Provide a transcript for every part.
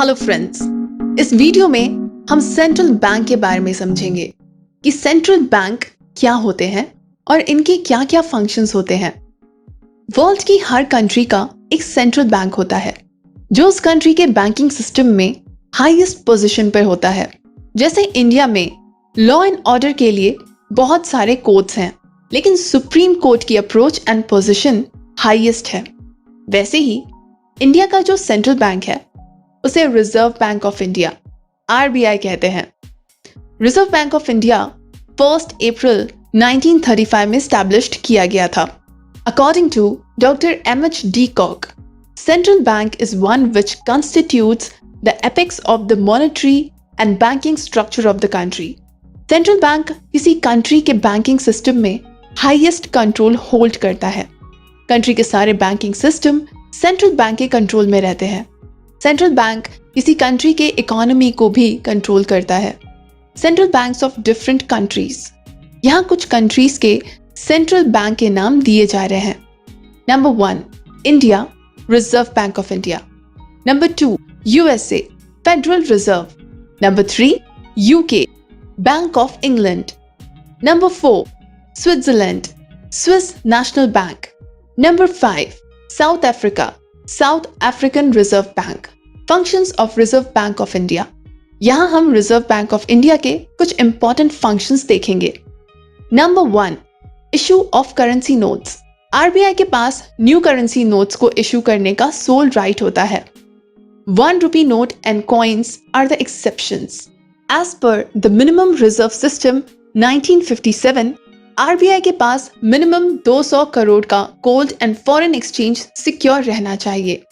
Hello friends, इस video में हम सेंट्रल बैंक के बारे में समझेंगे कि सेंट्रल बैंक क्या होते हैं और इनके क्या क्या फंक्शंस होते हैं। वर्ल्ड की हर कंट्री का एक सेंट्रल बैंक होता है जो उस कंट्री के बैंकिंग सिस्टम में हाईएस्ट पोजीशन पर होता है। जैसे इंडिया में लॉ एंड ऑर्डर के लिए बहुत सारे कोर्ट्स हैं, लेकिन सुप्रीम कोर्ट की अप्रोच एंड पोजीशन हाईएस्ट है। वैसे ही इंडिया का जो सेंट्रल बैंक है उसे reserve bank of India RBI कहते हैं। रिजर्व बैंक ऑफ इंडिया 1 अप्रैल 1935 में स्टैब्लिश्ड किया गया था। According to doctor MH de Kock, central bank is one which constitutes the apex of the monetary and banking structure of the country. Central bank किसी country के banking system में highest control hold करता है। Country के सारे banking system central bank के control में रहते हैं। सेंट्रल बैंक किसी कंट्री के इकोनॉमी को भी कंट्रोल करता है। Central banks of different countries, यहाँ कुछ कंट्रीज के सेंट्रल बैंक के नाम दिए जा रहे हैं। Number 1 India, reserve bank of India. Number 2 USA, federal reserve. Number 3 UK, bank of England. Number 4 Switzerland, Swiss national bank. Number 5 south Africa, south African reserve bank. Functions of reserve bank of India. यहाँ हम reserve bank of India के कुछ important functions देखेंगे। Number 1 issue of currency notes. RBI के पास new currency notes को issue करने का soul right होता है। 1 rupee note and coins are the exceptions. As per the minimum reserve system 1957, RBI के पास मिनिमम 200 करोड़ का gold and foreign exchange secure रहना चाहिए।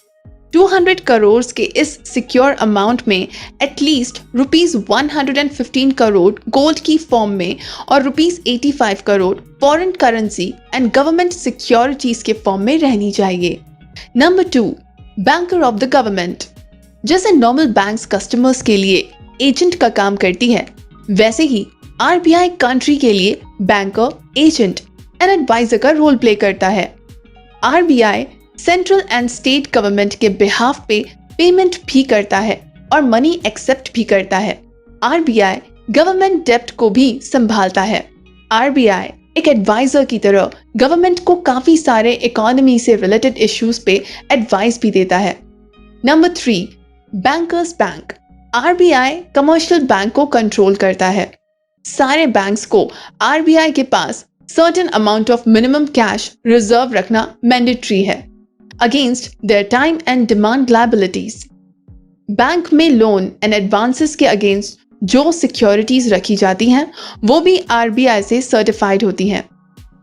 200 करोड़ के इस सिक्योर अमाउंट में एटलीस्ट ₹115 करोड़ गोल्ड की फॉर्म में और ₹85 crore foreign currency and government securities के फॉर्म में रहनी चाहिए। Number 2 banker of the government. जैसे नॉर्मल बैंक्स कस्टमर्स के लिए एजेंट का काम करती है, वैसे ही RBI कंट्री के लिए बैंकर, एजेंट एंड एडवाइजर का रोल प्ले करता है। RBI central and state government के बिहाफ पे पेमेंट भी करता है और मनी एक्सेप्ट भी करता है। RBI गवर्नमेंट डेब्ट को भी संभालता है। RBI एक एडवाइजर की तरह गवर्नमेंट को काफी सारे इकोनॉमी से रिलेटेड इश्यूज पे एडवाइस भी देता है। Number 3 bankers bank. RBI commercial bank को कंट्रोल करता है। सारे बैंक्स को RBI के पास certain amount of minimum cash reserve रखना मैंडेटरी है against their time and demand liabilities. Bank में लोन एंड एडवांसेस के अगेंस्ट जो सिक्योरिटीज रखी जाती हैं वो भी RBI से सर्टिफाइड होती हैं।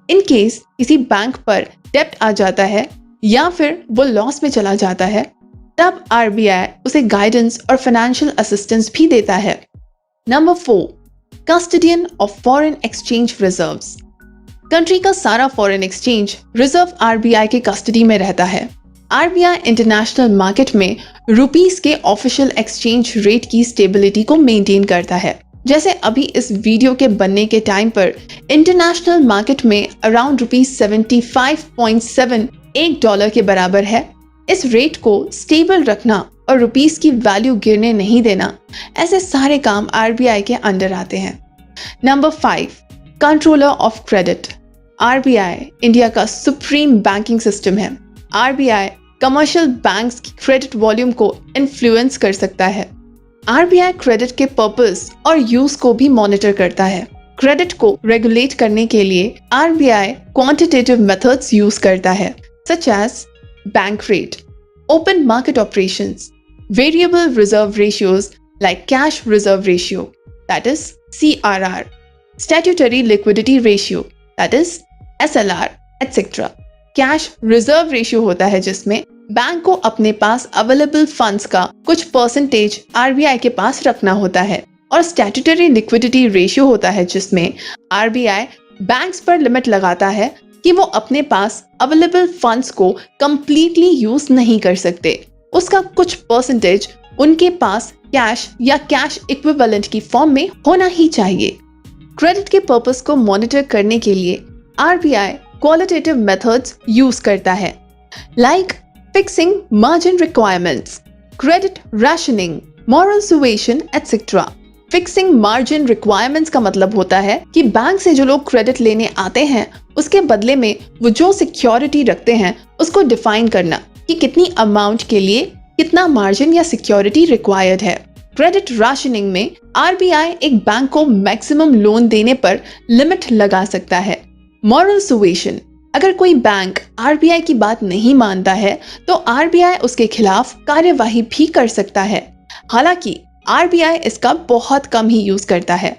इन केस किसी बैंक पर डेब्ट आ जाता है या फिर वो लॉस में चला जाता है, तब RBI उसे गाइडेंस और फाइनेंशियल असिस्टेंस भी देता है। Number 4 custodian of foreign exchange reserves. Country का सारा फॉरेन एक्सचेंज रिजर्व RBI के कस्टडी में रहता है। RBI इंटरनेशनल मार्केट में रुपीस के ऑफिशियल एक्सचेंज रेट की स्टेबिलिटी को मेंटेन करता है। जैसे अभी इस वीडियो के बनने के टाइम पर इंटरनेशनल मार्केट में अराउंड ₹75.7 एक डॉलर के बराबर है। इस रेट को स्टेबल रखना और रुपीस की वैल्यू गिरने नहीं देना, ऐसे सारे काम RBI के अंडर आते हैं। Number 5 controller of credit. RBI India का सुप्रीम बैंकिंग सिस्टम है। RBI कमर्शियल बैंक्स की क्रेडिट वॉल्यूम को इन्फ्लुएंस कर सकता है। RBI क्रेडिट के पर्पस और यूज को भी मॉनिटर करता है। क्रेडिट को रेगुलेट करने के लिए RBI क्वांटिटेटिव मेथड्स यूज करता है, such as bank rate, open market operations, variable reserve ratios like cash reserve ratio, that is CRR, statutory liquidity ratio, that is SLR, etc. Cash reserve ratio होता है जिसमें bank को अपने पास available funds का कुछ percentage RBI के पास रखना होता है, और statutory liquidity ratio होता है जिसमें RBI बैंक्स पर लिमिट लगाता है कि वो अपने पास अवेलेबल फंड्स को कंप्लीटली यूज नहीं कर सकते। उसका कुछ परसेंटेज उनके पास कैश या कैश इक्विवेलेंट की फॉर्म में होना ही चाहिए। क्रेडिट के पर्पस को मॉनिटर करने के लिए RBI क्वालिटेटिव मेथड्स यूज करता है, like fixing margin requirements, credit rationing, moral suasion etcetera. Fixing margin requirements का मतलब होता है कि बैंक से जो लोग क्रेडिट लेने आते हैं उसके बदले में वो जो सिक्योरिटी रखते हैं उसको डिफाइन करना कि कितनी अमाउंट के लिए कितना मार्जिन या सिक्योरिटी रिक्वायर्ड है। क्रेडिट राशनिंग में आरबीआई एक बैंक को मैक्सिमम लोन देने पर लिमिट लगा सकता है। मॉरल सुएशन, अगर कोई बैंक आरबीआई की बात नहीं मानता है तो आरबीआई उसके खिलाफ कार्यवाही भी कर सकता है। हालांकि आरबीआई इसका बहुत कम ही यूज करता है।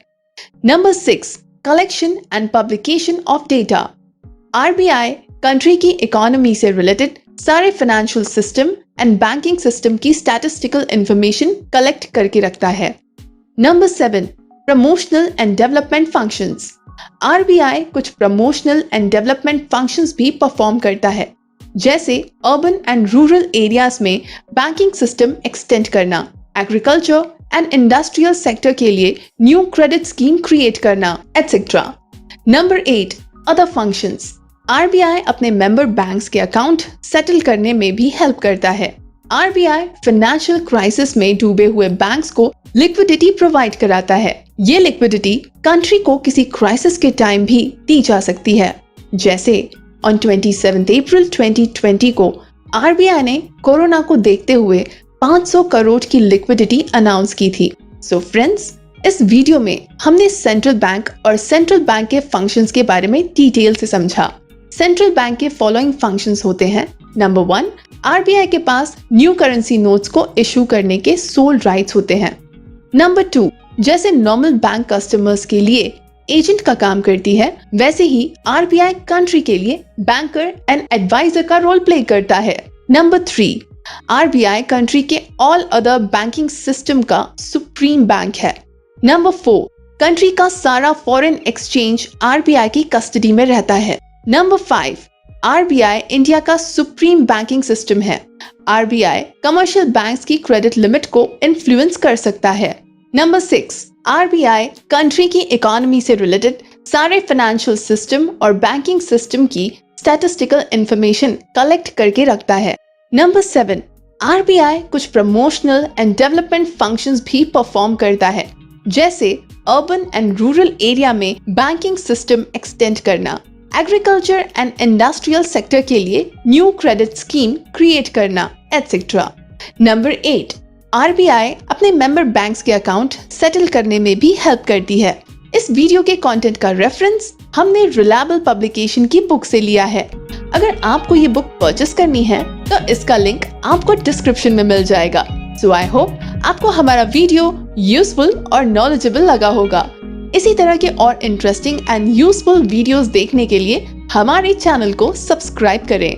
Number 6, collection and publication of data. RBI country की इकोनॉमी से रिलेटेड सारे financial system and banking system की स्टैटिस्टिकल इंफॉर्मेशन कलेक्ट करके रखता है। Number 7, promotional and development functions. RBI कुछ प्रमोशनल एंड डेवलपमेंट फंक्शंस भी परफॉर्म करता है, जैसे अर्बन एंड रूरल एरियाज में बैंकिंग सिस्टम एक्सटेंड करना, एग्रीकल्चर एंड इंडस्ट्रियल सेक्टर के लिए न्यू क्रेडिट स्कीम क्रिएट करना etcetera. Number 8, other functions. RBI अपने मेंबर बैंक्स के अकाउंट सेटल करने में भी हेल्प करता है। आरबीआई फाइनेंशियल क्राइसिस में डूबे हुए बैंक्स को लिक्विडिटी प्रोवाइड कराता है। ये लिक्विडिटी कंट्री को किसी क्राइसिस के टाइम भी दी जा सकती है, जैसे ऑन 27 अप्रैल 2020 को आरबीआई ने कोरोना को देखते हुए 500 करोड़ की लिक्विडिटी अनाउंस की थी। सो फ्रेंड्स, इस वीडियो में हमने सेंट्रल बैंक और सेंट्रल बैंक के फंक्शंस के बारे में डिटेल से समझा। सेंट्रल बैंक के फॉलोइंग फंक्शंस होते हैं। नंबर 1, आरबीआई के पास न्यू करेंसी नोट्स को इशू करने के सोल राइट्स होते हैं। नंबर 2, जैसे नॉर्मल बैंक कस्टमर्स के लिए एजेंट का काम करती है, वैसे ही आरबीआई कंट्री के लिए बैंकर एंड एडवाइजर का रोल प्ले करता है। नंबर 3, आरबीआई कंट्री के ऑल अदर बैंकिंग सिस्टम का सुप्रीम बैंक है। नंबर 4, कंट्री का सारा फॉरेन एक्सचेंज आरबीआई की कस्टडी में रहता है। नंबर 5, आरबीआई इंडिया का सुप्रीम बैंकिंग सिस्टम है। आरबीआई कमर्शियल बैंक्स की क्रेडिट लिमिट को इन्फ्लुएंस कर सकता है। नंबर 6, आरबीआई कंट्री की इकोनॉमी से रिलेटेड सारे फाइनेंशियल सिस्टम और बैंकिंग सिस्टम की स्टैटिस्टिकल इंफॉर्मेशन कलेक्ट करके रखता है। नंबर 7, आरबीआई कुछ प्रमोशनल एंड डेवलपमेंट फंक्शंस भी परफॉर्म करता है, जैसे अर्बन एंड रूरल एरिया में बैंकिंग सिस्टम एक्सटेंड करना, एग्रीकल्चर एंड इंडस्ट्रियल सेक्टर के लिए न्यू क्रेडिट स्कीम क्रिएट करना एटसेट्रा। नंबर 8, आरबीआई अपने मेंबर बैंक्स के अकाउंट सेटल करने में भी हेल्प करती है। इस वीडियो के कंटेंट का रेफरेंस हमने रिलायबल पब्लिकेशन की बुक से लिया है। अगर आपको ये बुक परचेस करनी है तो इसका लिंक आपको डिस्क्रिप्शन में मिल जाएगा। सो आई होप आपको हमारा वीडियो यूजफुल और नॉलेजेबल लगा होगा। इसी तरह के और इंटरेस्टिंग एंड यूजफुल वीडियोस देखने के लिए हमारे चैनल को सब्सक्राइब करें।